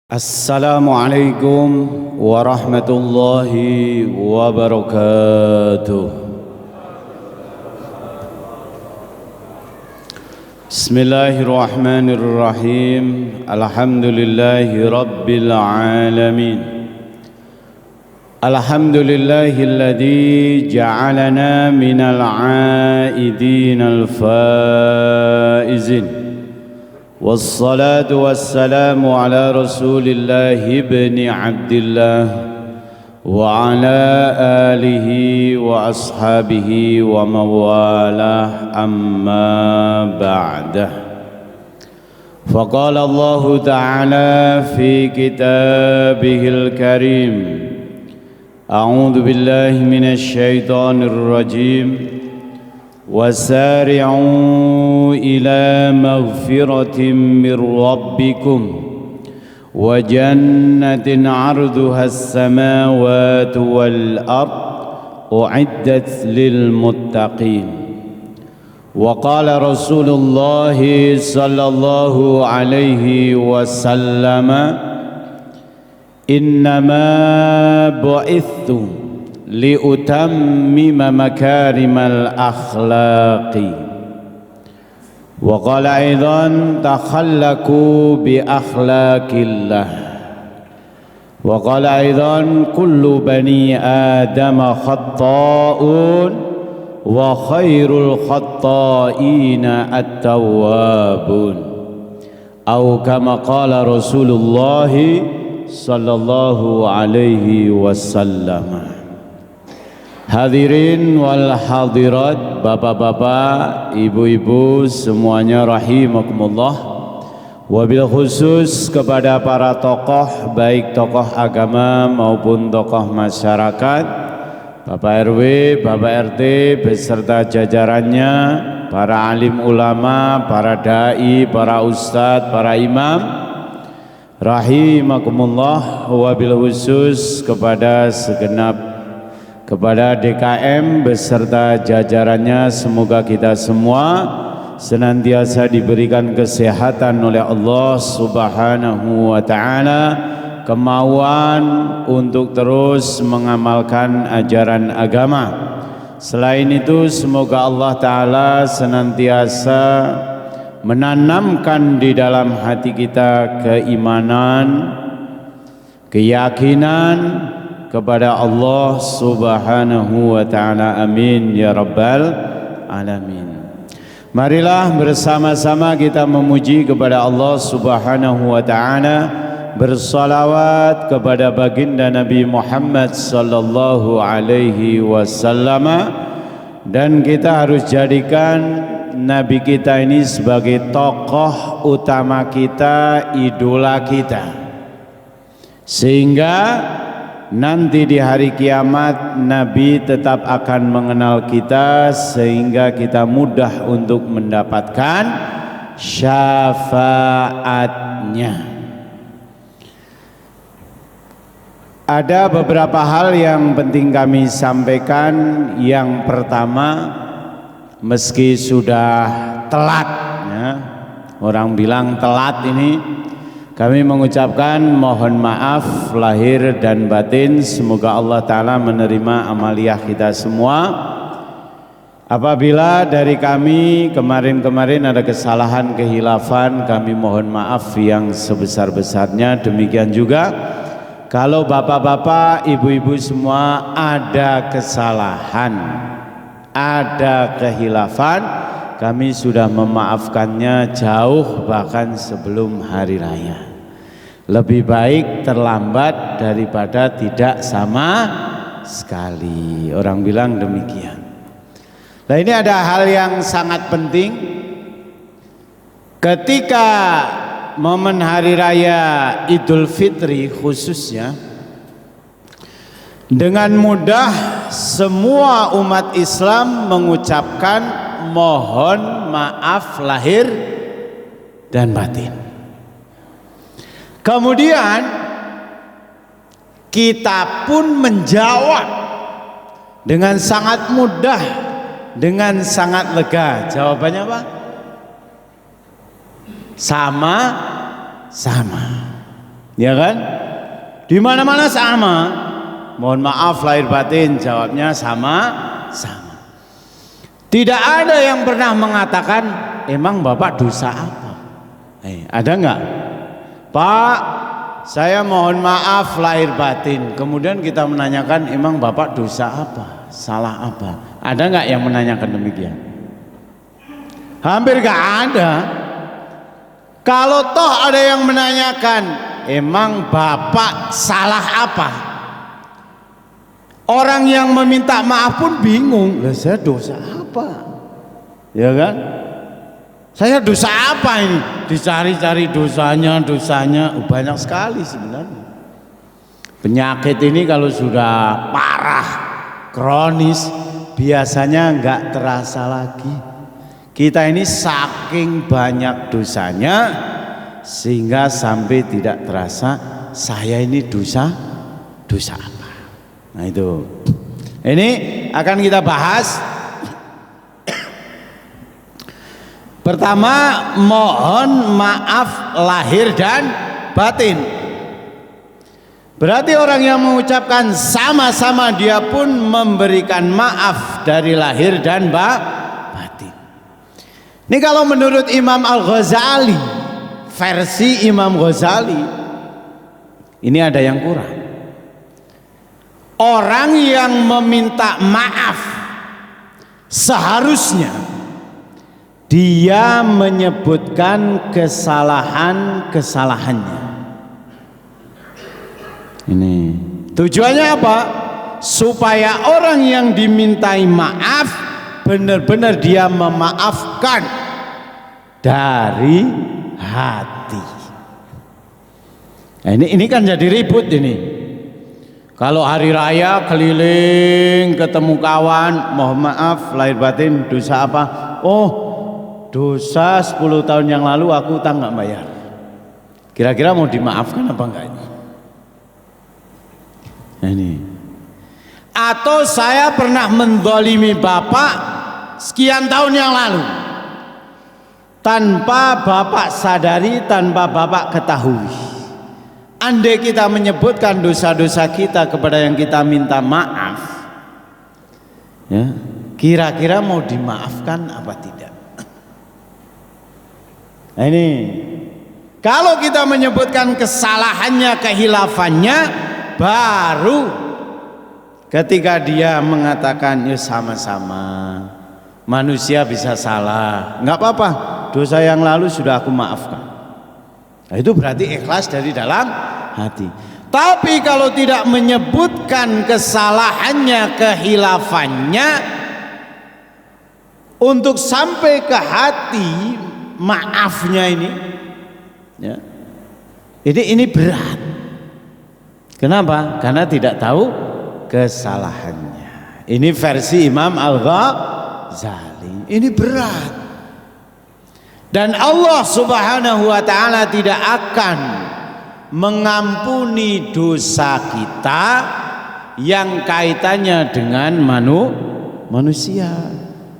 Assalamualaikum warahmatullahi wabarakatuh. Bismillahirrahmanirrahim. Alhamdulillahi rabbil alamin. Alhamdulillahilladzi ja'alana minal 'aidinal faizin. والصلاة والسلام على رسول الله ابن عبد الله وعلى آله وأصحابه وموالاه أما بعد فقال الله تعالى في كتابه الكريم أعوذ بالله من الشيطان الرجيم وسارعوا إلى مغفرة من ربكم وجنة عرضها السماوات والأرض أعدت للمتقين وقال رسول الله صلى الله عليه وسلم إنما بعثت لأتمم مكارم الأخلاق وقال أيضا تخلقوا بأخلاق الله وقال أيضا كل بني آدم خطاؤون وخير الخطائين التوابون أو كما قال رسول الله صلى الله عليه وسلم. Hadirin wal hadirat, bapak-bapak, ibu-ibu semuanya rahimakumullah. Wabil khusus kepada para tokoh, baik tokoh agama maupun tokoh masyarakat, Bapak RW, Bapak RT beserta jajarannya, para alim ulama, para dai, para ustadz, para imam, rahimakumullah. Wabil khusus kepada DKM beserta jajarannya, semoga kita semua senantiasa diberikan kesehatan oleh Allah Subhanahu wa ta'ala, kemauan untuk terus mengamalkan ajaran agama. Selain itu, semoga Allah ta'ala senantiasa menanamkan di dalam hati kita keimanan, keyakinan kepada Allah Subhanahu wa ta'ala. Amin ya rabbal alamin. Marilah bersama-sama kita memuji kepada Allah Subhanahu wa ta'ala, bersalawat kepada baginda Nabi Muhammad sallallahu alaihi wasallam, dan kita harus jadikan Nabi kita ini sebagai tokoh utama kita, idola kita, sehingga nanti di hari kiamat Nabi tetap akan mengenal kita, sehingga kita mudah untuk mendapatkan syafaatnya. Ada beberapa hal yang penting kami sampaikan. Yang pertama, meski sudah telat ya, orang bilang telat ini, kami mengucapkan mohon maaf lahir dan batin. Semoga Allah Ta'ala menerima amaliyah kita semua. Apabila dari kami kemarin-kemarin ada kesalahan, kehilafan, kami mohon maaf yang sebesar-besarnya. Demikian juga kalau bapak-bapak, ibu-ibu semua ada kesalahan, ada kehilafan, kami sudah memaafkannya jauh bahkan sebelum hari raya. Lebih baik terlambat daripada tidak sama sekali. Orang bilang demikian. Nah, ini ada hal yang sangat penting. Ketika momen hari raya Idul Fitri khususnya, dengan mudah semua umat Islam mengucapkan mohon maaf lahir dan batin. Kemudian kita pun menjawab dengan sangat mudah, dengan sangat lega. Jawabannya apa? Sama-sama. Ya kan? Di mana-mana sama. Mohon maaf lahir batin, jawabnya sama. Tidak ada yang pernah mengatakan, emang Bapak dosa apa? Ada enggak? Pak, saya mohon maaf lahir batin. Kemudian kita menanyakan, emang Bapak dosa apa? Salah apa? Ada enggak yang menanyakan demikian? Hampir enggak ada. Kalau toh ada yang menanyakan, emang Bapak salah apa? Orang yang meminta maaf pun bingung, lah saya dosa apa? Ya kan? Saya dosa apa ini? Dicari-cari dosanya banyak sekali sebenarnya. Penyakit ini kalau sudah parah, kronis, biasanya enggak terasa lagi. Kita ini saking banyak dosanya sehingga sampai tidak terasa saya ini dosa apa. Nah itu. Ini akan kita bahas. Pertama, mohon maaf lahir dan batin. Berarti orang yang mengucapkan sama-sama dia pun memberikan maaf dari lahir dan batin. Ini kalau menurut Imam Al-Ghazali, versi Imam Ghazali, ini ada yang kurang. Orang yang meminta maaf seharusnya dia menyebutkan kesalahannya. Ini tujuannya apa? Supaya orang yang dimintai maaf benar-benar dia memaafkan dari hati. Nah, ini kan jadi ribut ini. Kalau hari raya keliling ketemu kawan, mohon maaf lahir batin dosa apa? Oh, dosa 10 tahun yang lalu aku utang nggak bayar. Kira-kira mau dimaafkan apa enggak ini? Nah, ini. Atau saya pernah menzalimi Bapak sekian tahun yang lalu. Tanpa Bapak sadari, tanpa Bapak ketahui. Andai kita menyebutkan dosa-dosa kita kepada yang kita minta maaf, ya, kira-kira mau dimaafkan apa tidak? Nah ini, kalau kita menyebutkan kesalahannya, kehilafannya, baru ketika dia mengatakan ya sama-sama, manusia bisa salah, nggak apa-apa, dosa yang lalu sudah aku maafkan. Nah, itu berarti ikhlas dari dalam hati. Tapi kalau tidak menyebutkan kesalahannya, kehilafannya, untuk sampai ke hati maafnya ini, ya, ini berat. Kenapa? Karena tidak tahu kesalahannya. Ini versi Imam Al-Ghazali. Ini berat. Dan Allah Subhanahu wa ta'ala tidak akan mengampuni dosa kita yang kaitannya dengan manusia,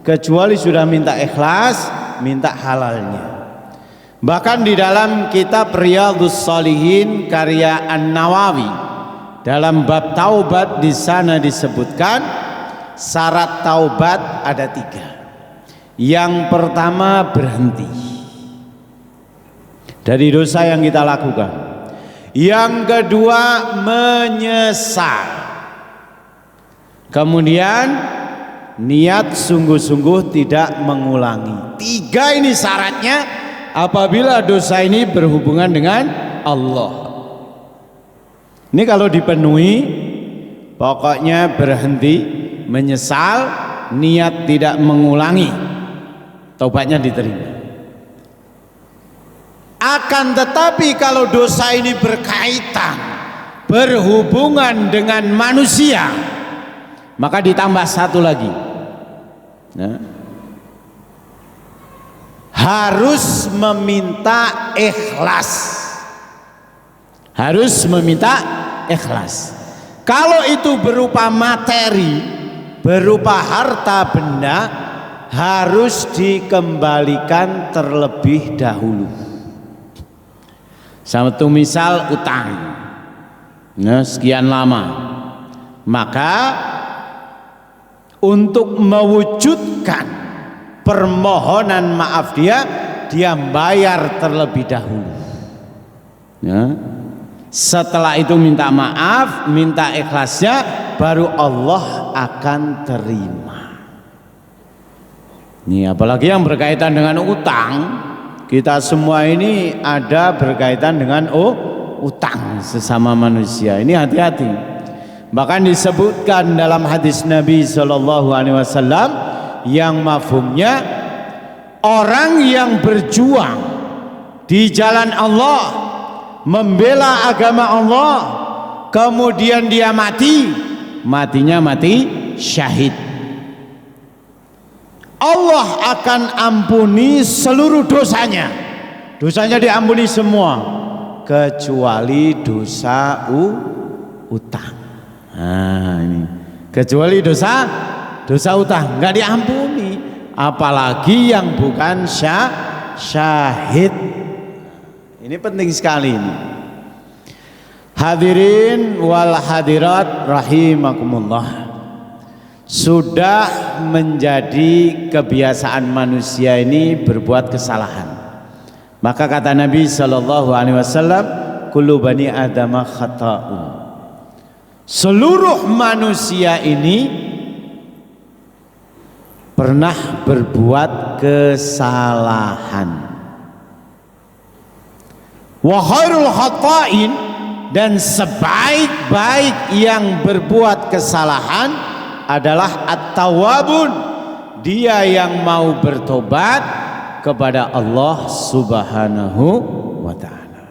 kecuali sudah minta ikhlas, minta halalnya. Bahkan di dalam kitab Riyadhus Shalihin karya An-Nawawi, dalam bab taubat di sana disebutkan syarat taubat ada 3. Yang pertama, berhenti dari dosa yang kita lakukan. Yang kedua, menyesal. Kemudian niat sungguh-sungguh tidak mengulangi. 3 ini syaratnya apabila dosa ini berhubungan dengan Allah. Ini kalau dipenuhi, pokoknya berhenti, menyesal, niat tidak mengulangi, taubatnya diterima. Akan tetapi kalau dosa ini berkaitan, berhubungan dengan manusia, maka ditambah 1 lagi, ya, harus meminta ikhlas. Harus meminta ikhlas. Kalau itu berupa materi, berupa harta benda, harus dikembalikan terlebih dahulu. Satu misal utang, nah, sekian lama, maka untuk mewujudkan permohonan maaf dia bayar terlebih dahulu. Ya. Setelah itu minta maaf, minta ikhlasnya, baru Allah akan terima. Ini apalagi yang berkaitan dengan utang. Kita semua ini ada berkaitan dengan utang sesama manusia. Ini hati-hati. Bahkan disebutkan dalam hadis Nabi Shallallahu Alaihi Wasallam yang mafhumnya, orang yang berjuang di jalan Allah, membela agama Allah, kemudian dia matinya mati syahid, Allah akan ampuni seluruh dosanya. Dosanya diampuni semua kecuali dosa utang. Nah, ini kecuali dosa utang nggak diampuni, apalagi yang bukan syahid. Ini penting sekali ini. Hadirin wal hadirat rahimakumullah. Sudah menjadi kebiasaan manusia ini berbuat kesalahan. Maka kata Nabi Shallallahu Alaihi Wasallam, kullu bani adama khata'un. Seluruh manusia ini pernah berbuat kesalahan. Wa khairul khata'in, dan sebaik-baik yang berbuat kesalahan adalah at-tawwabun, dia yang mau bertobat kepada Allah Subhanahu wa ta'ala.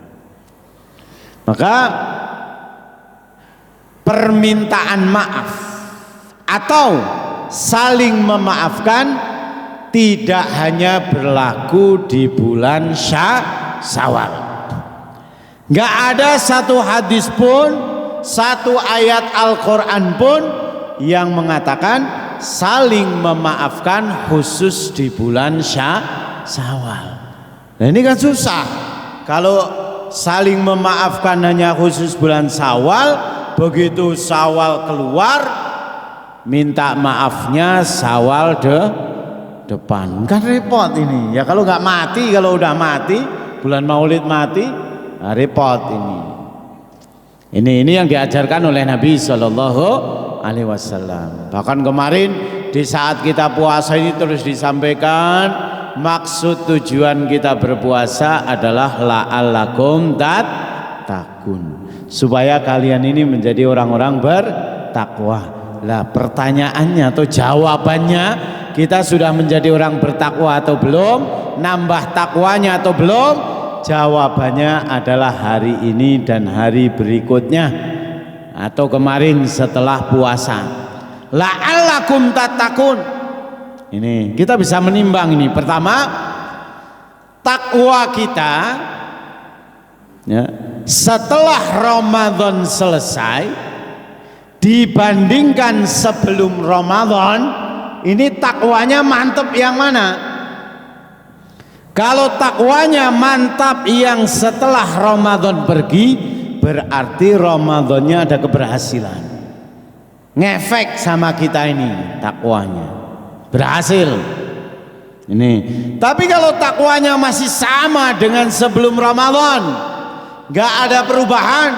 Maka permintaan maaf atau saling memaafkan tidak hanya berlaku di bulan Syawal. Gak ada satu hadis pun, satu ayat Al-Quran pun yang mengatakan saling memaafkan khusus di bulan Syawal. Nah, ini kan susah. Kalau saling memaafkan hanya khusus bulan Syawal, begitu Syawal keluar minta maafnya Syawal depan, kan repot ini. Ya kalau nggak mati, kalau udah mati bulan Maulid mati, nah repot ini. Ini yang diajarkan oleh Nabi Shallallahu Alaihi Wasallam. Bahkan kemarin di saat kita puasa ini terus disampaikan, maksud tujuan kita berpuasa adalah la'allakum tattaqun, supaya kalian ini menjadi orang-orang bertakwa. Lah pertanyaannya atau jawabannya, kita sudah menjadi orang bertakwa atau belum? Nambah takwanya atau belum? Jawabannya adalah hari ini dan hari berikutnya, atau kemarin setelah puasa. La'allakum tattaqun. Ini kita bisa menimbang ini. Pertama, takwa kita ya, setelah Ramadan selesai dibandingkan sebelum Ramadan, ini takwanya mantap yang mana? Kalau takwanya mantap yang setelah Ramadan pergi, berarti Ramadannya ada keberhasilan. Ngefek sama kita ini takwanya, berhasil. Ini. Tapi kalau takwanya masih sama dengan sebelum Ramadan, nggak ada perubahan,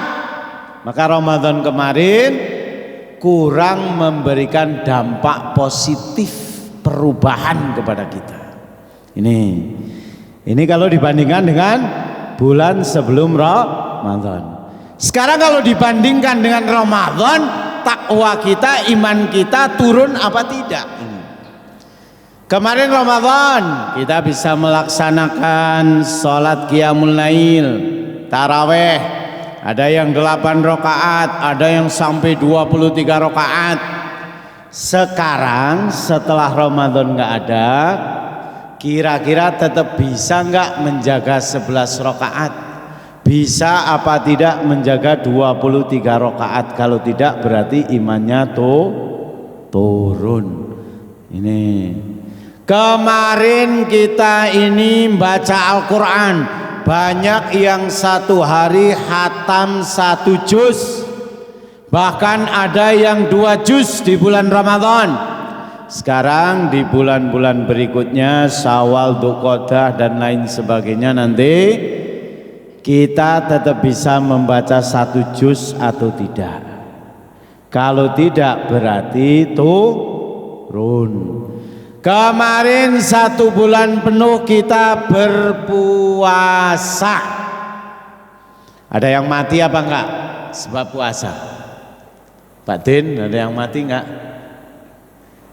maka Ramadan kemarin kurang memberikan dampak positif perubahan kepada kita. Ini kalau dibandingkan dengan bulan sebelum Ramadan. Sekarang kalau dibandingkan dengan Ramadan, takwa kita, iman kita turun apa tidak? Kemarin Ramadan kita bisa melaksanakan sholat qiyamul lail, taraweh, ada yang 8 rakaat, ada yang sampai 23 rakaat. Sekarang setelah Ramadan nggak ada, kira-kira tetap bisa nggak menjaga 11 rakaat? Bisa apa tidak menjaga 23 rakaat? Kalau tidak berarti imannya turun. Ini kemarin kita ini baca Al-Quran banyak yang satu hari khatam 1 juz, bahkan ada yang 2 juz di bulan Ramadan. Sekarang di bulan-bulan berikutnya, Syawal, Dzulqa'dah dan lain sebagainya, nanti kita tetap bisa membaca 1 juz atau tidak. Kalau tidak berarti turun. Kemarin 1 bulan penuh kita berpuasa. Ada yang mati apa enggak sebab puasa? Pak Din, ada yang mati enggak?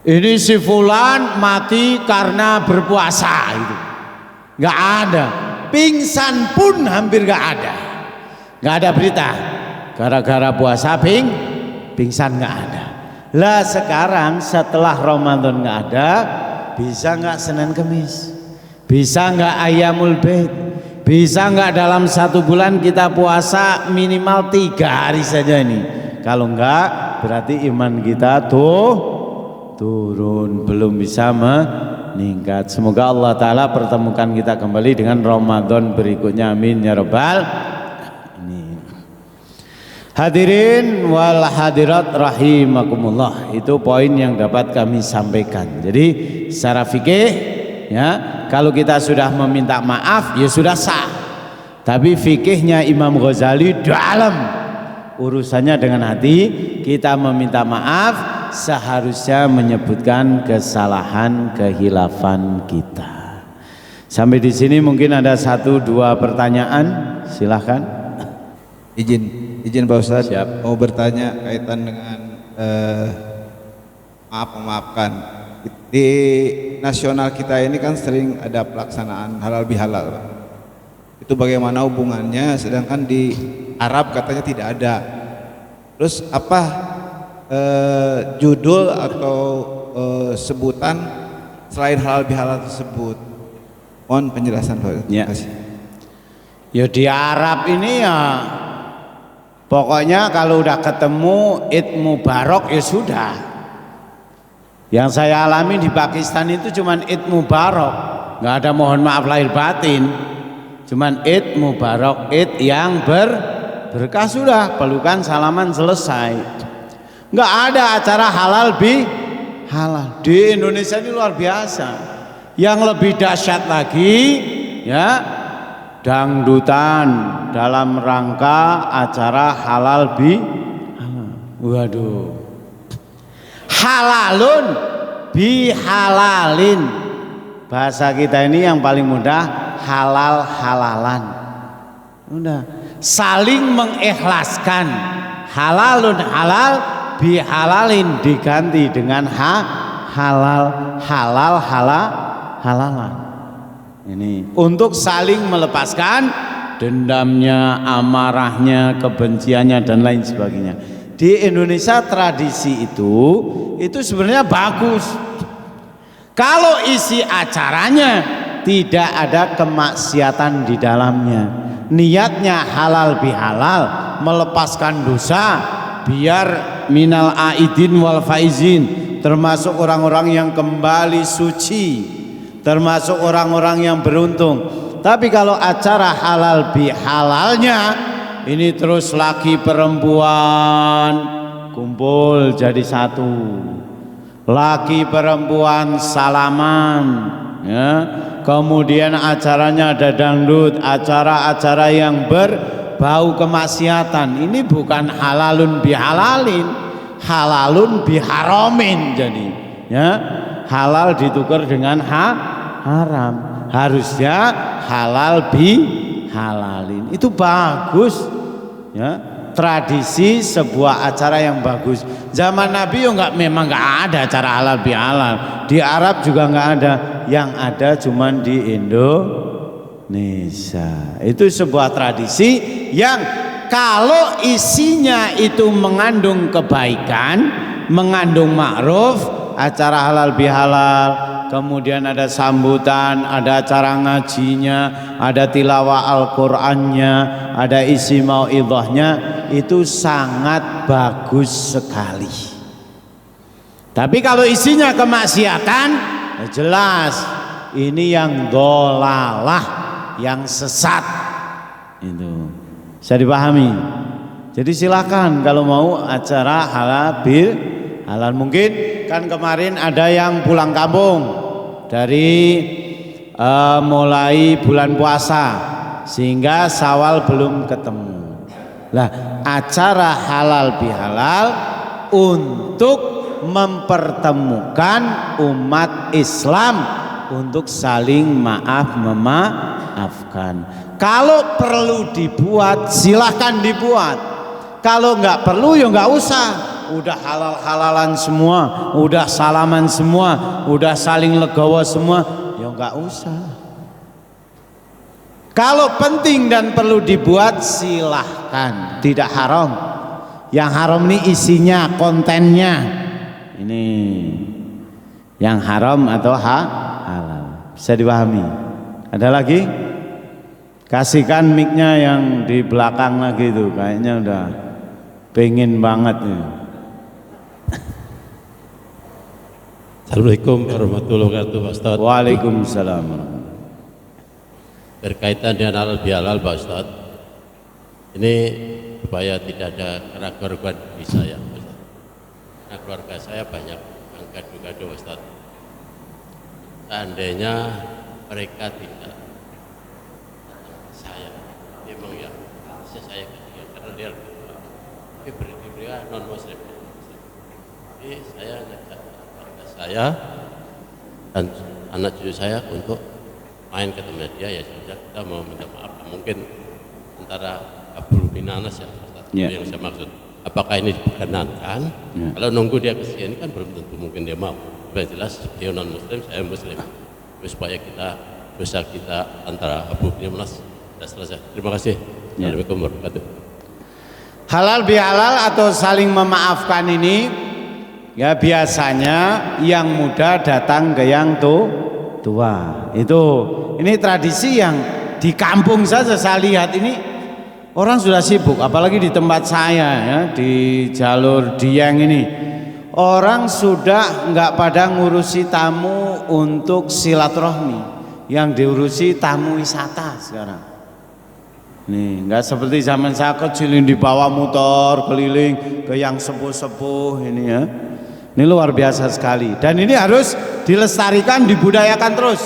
Ini si fulan mati karena berpuasa itu. Enggak ada. Pingsan pun hampir enggak ada. Enggak ada berita. Gara-gara puasa pingsan enggak ada. Lah sekarang setelah Ramadan nggak ada, bisa nggak Senin Kemis? Bisa nggak Ayyamul Bait? Bisa nggak dalam 1 bulan kita puasa minimal 3 hari saja ini? Kalau nggak, berarti iman kita turun, belum bisa meningkat. Semoga Allah Ta'ala pertemukan kita kembali dengan Ramadan berikutnya, amin ya rabbal. Hadirin wal hadirat rahimakumullah, itu poin yang dapat kami sampaikan. Jadi secara fikih ya, kalau kita sudah meminta maaf ya sudah sah. Tapi fikihnya Imam Ghazali dalam urusannya dengan hati. Kita meminta maaf seharusnya menyebutkan kesalahan kehilafan kita. Sampai di sini mungkin ada 1-2 pertanyaan, silahkan. Izin Pak Ustadz, Siap. mau bertanya kaitan dengan memaafkan. Di nasional kita ini kan sering ada pelaksanaan halal bihalal, Pak. Itu bagaimana hubungannya, sedangkan di Arab katanya tidak ada. Terus apa judul atau sebutan selain halal bihalal tersebut? Mohon penjelasan Pak. Ya. Terima kasih. Ya di Arab ini ya pokoknya kalau udah ketemu Id Mubarak ya sudah. Yang saya alami di Pakistan itu cuman Id Mubarak, nggak ada mohon maaf lahir batin, cuman Id Mubarak, Id yang berkah, sudah pelukan salaman selesai. Nggak ada acara halal halal. Di Indonesia ini luar biasa. Yang lebih dahsyat lagi ya, dangdutan dalam rangka acara halal halal. Waduh, halalun bihalalin, bahasa kita ini yang paling mudah, halal halalan. Udah saling mengikhlaskan, halalun halal bihalalin diganti dengan halal halalan. Ini untuk saling melepaskan dendamnya, amarahnya, kebenciannya dan lain sebagainya. Di Indonesia tradisi itu sebenarnya bagus. Kalau isi acaranya tidak ada kemaksiatan di dalamnya, niatnya halal bihalal, melepaskan dosa, biar minal aidin wal faizin, termasuk orang-orang yang kembali suci, termasuk orang-orang yang beruntung. Tapi kalau acara halal bihalalnya ini terus laki perempuan kumpul jadi satu, laki perempuan salaman ya, kemudian acaranya ada dangdut, acara-acara yang berbau kemaksiatan, ini bukan halalun bihalalin, halalun biharamin. Jadi ya, halal ditukar dengan haram. Harusnya halal bihalalin. Itu bagus ya, tradisi sebuah acara yang bagus. Zaman Nabi memang nggak ada acara halal bihalal. Di Arab juga nggak ada. Yang ada cuman di Indonesia. Itu sebuah tradisi yang kalau isinya itu mengandung kebaikan, mengandung ma'ruf, acara halal bihalal, kemudian ada sambutan, ada acara ngajinya, ada tilawah Al-Qur'annya, ada isi mau'idhahnya, itu sangat bagus sekali. Tapi kalau isinya kemaksiatan, ya jelas ini yang dolalah, yang sesat. Itu bisa dipahami. Jadi silakan kalau mau acara halal bil halal. Mungkin kan kemarin ada yang pulang kampung dari mulai bulan puasa sehingga Syawal belum ketemu. Lah, acara halal bihalal untuk mempertemukan umat Islam untuk saling maaf memaafkan. Kalau perlu dibuat silahkan dibuat. Kalau nggak perlu ya nggak usah. Udah halal-halalan semua, udah salaman semua, udah saling legowo semua, ya nggak usah. Kalau penting dan perlu dibuat silahkan, tidak haram. Yang haram ini isinya, kontennya. Ini yang haram atau halal. Bisa dipahami. Ada lagi? Kasihkan mic-nya yang di belakang lagi itu, kayaknya udah pengen banget nih. Assalamualaikum warahmatullahi wabarakatuh, Pak Ustadz. Waalaikumsalam. Berkaitan dengan halal bihalal, Pak Ustadz, ini supaya tidak ada keraguan di saya, Pak Ustadz. Nah, keluarga saya banyak yang gaduh-gaduh, Pak Ustadz. Seandainya mereka tidak saya, memang ya saya karena dia tapi berdiri non muslim. Jadi saya ngajak keluarga saya dan anak cucu saya untuk main ke tempat dia, ya sudah kita mau minta maaf. Mungkin antara kabul minanas ya, Ya. yang saya maksud. Apakah ini diperkenankan? Ya. Kalau nunggu dia kesini kan belum tentu mungkin dia mau. Yang jelas dia non muslim, saya muslim. Supaya kita dosa kita antara abu minanas sudah selesai. Terima kasih. Ya. Assalamualaikum warahmatullahi wabarakatuh. Halal bihalal atau saling memaafkan ini ya biasanya yang muda datang ke yang tua. Ini tradisi yang di kampung saja saya lihat ini orang sudah sibuk, apalagi di tempat saya ya, di jalur Dieng ini. Orang sudah nggak pada ngurusi tamu untuk silaturahmi, yang diurusi tamu wisata sekarang. Nih, nggak seperti zaman saya kecil ini dibawa motor keliling ke yang sepuh-sepuh ini ya. Ini luar biasa sekali. Dan ini harus dilestarikan, dibudayakan terus.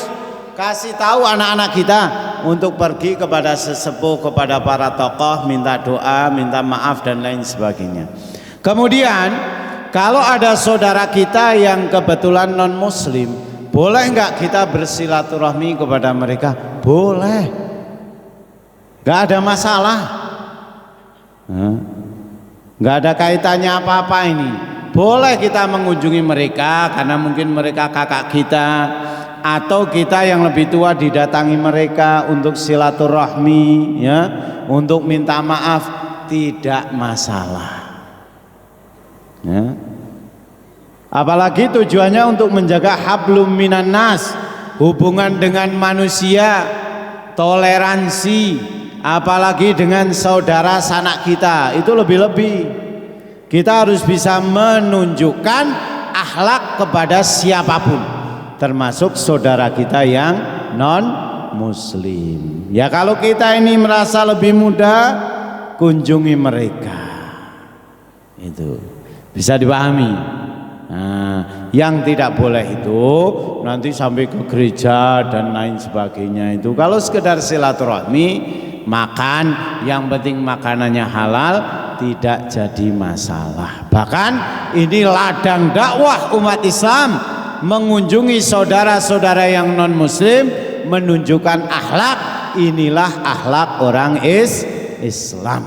Kasih tahu anak-anak kita untuk pergi kepada sesepuh, kepada para tokoh, minta doa, minta maaf dan lain sebagainya. Kemudian kalau ada saudara kita yang kebetulan non muslim, boleh nggak kita bersilaturahmi kepada mereka? Boleh. Nggak ada masalah. Nggak ada kaitannya apa-apa ini. Boleh kita mengunjungi mereka karena mungkin mereka kakak kita, atau kita yang lebih tua didatangi mereka untuk silaturahmi ya, untuk minta maaf, tidak masalah ya. Apalagi tujuannya untuk menjaga hablum minan nas, hubungan dengan manusia, toleransi, apalagi dengan saudara sanak kita, itu lebih-lebih. Kita harus bisa menunjukkan akhlak kepada siapapun, termasuk saudara kita yang non muslim. Ya kalau kita ini merasa lebih muda, kunjungi mereka. Itu bisa dipahami. Nah, yang tidak boleh itu nanti sampai ke gereja dan lain sebagainya. Itu kalau sekedar silaturahmi, makan, yang penting makanannya halal, tidak jadi masalah. Bahkan ini ladang dakwah umat Islam, mengunjungi saudara-saudara yang non muslim, menunjukkan akhlak. Inilah akhlak orang Islam.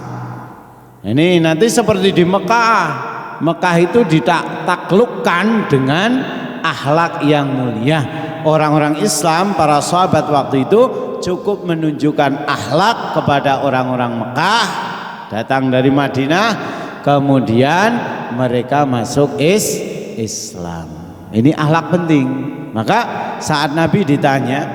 Ini nanti seperti di Mekah. Mekah itu ditaklukkan dengan akhlak yang mulia. Orang-orang Islam, para sahabat waktu itu cukup menunjukkan akhlak kepada orang-orang Mekah, datang dari Madinah, kemudian mereka masuk Islam. Ini akhlak penting. Maka saat Nabi ditanya,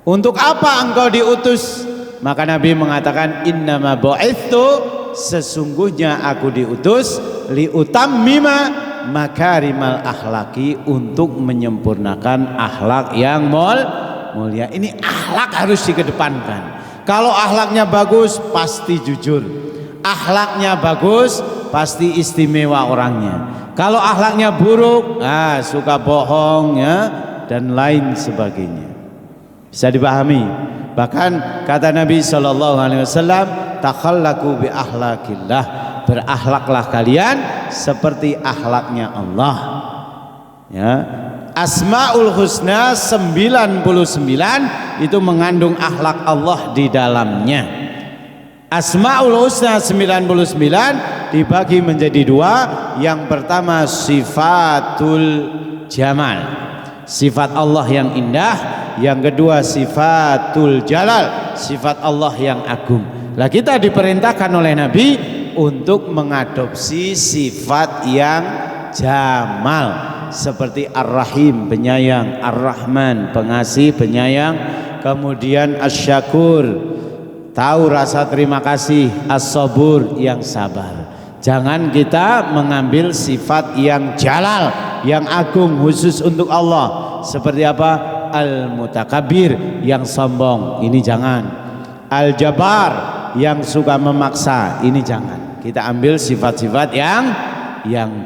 untuk apa engkau diutus? Maka Nabi mengatakan, innama bu'itsu, sesungguhnya aku diutus liutammima makarimal akhlaki, untuk menyempurnakan akhlak yang mulia. Ini akhlak harus dikedepankan. Kalau akhlaknya bagus pasti jujur. Akhlaknya bagus pasti istimewa orangnya. Kalau akhlaknya buruk, suka bohong ya dan lain sebagainya. Bisa dipahami. Bahkan kata Nabi SAW, takhallaqu bi akhlaqillah, berakhlaklah kalian seperti akhlaknya Allah. Ya. Asmaul Husna 99 itu mengandung akhlak Allah di dalamnya. Asmaul Husna 99 dibagi menjadi dua. Yang pertama sifatul jamal, sifat Allah yang indah. Yang kedua sifatul jalal, sifat Allah yang agung. Lah kita diperintahkan oleh Nabi untuk mengadopsi sifat yang jamal, seperti Ar-Rahim, penyayang, Ar-Rahman, pengasih, penyayang, kemudian Asy-Syakur, tahu rasa terima kasih, As-Sabur, yang sabar. Jangan kita mengambil sifat yang jalal, yang agung khusus untuk Allah. Seperti apa? Al-Mutakabir, yang sombong, ini jangan. Al-Jabbar, yang suka memaksa, ini jangan. Kita ambil sifat-sifat yang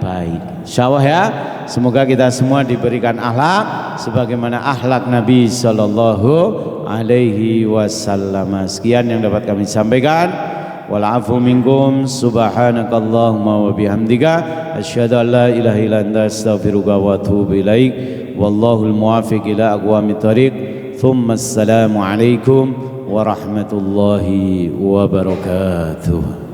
baik. Insyaallah ya, semoga kita semua diberikan akhlak sebagaimana akhlak Nabi sallallahu alaihi wasallam. Sekian yang dapat kami sampaikan. Wal afu minkum, subhanakallahumma wa bihamdika, asyhadu an la ilaha illa anta, astaghfiruka wa atubu ilaik. Wallahul muwaffiq ila aqwamit thariq. Thumma assalamu alaikum warahmatullahi wabarakatuh.